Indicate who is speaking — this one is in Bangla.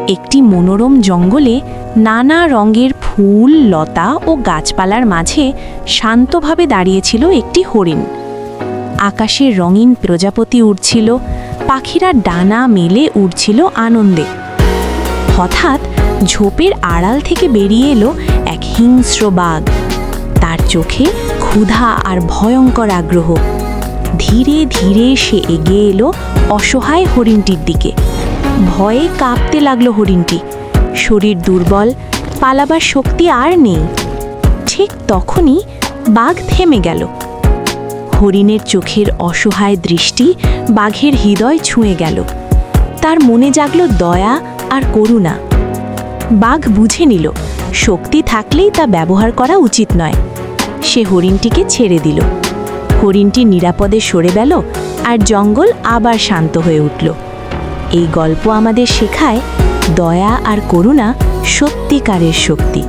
Speaker 1: একটি মনোরম জঙ্গলে নানা রঙের ফুল, লতা ও গাছপালার মাঝে শান্তভাবে দাঁড়িয়েছিল একটি হরিণ। আকাশে রঙিন প্রজাপতি উড়ছিল, পাখিরা ডানা মেলে উড়ছিল আনন্দে। হঠাৎ ঝোপের আড়াল থেকে বেরিয়ে এলো এক হিংস্র বাঘ। তার চোখে ক্ষুধা আর ভয়ঙ্কর আগ্রহ। ধীরে ধীরে সে এগিয়ে এলো অসহায় হরিণটির দিকে। ভয়ে কাঁপতে লাগলো হরিণটি, শরীর দুর্বল, পালাবার শক্তি আর নেই। ঠিক তখনই বাঘ থেমে গেল। হরিণের চোখের অসহায় দৃষ্টি বাঘের হৃদয় ছুঁয়ে গেল। তার মনে জাগলো দয়া আর করুণা। বাঘ বুঝে নিল শক্তি থাকলেই তা ব্যবহার করা উচিত নয়। সে হরিণটিকে ছেড়ে দিল। হরিণটি নিরাপদে সরে গেল আর জঙ্গল আবার শান্ত হয়ে উঠল। এই গল্প আমাদের শেখায় দয়া আর করুণা সত্যিকারের শক্তি।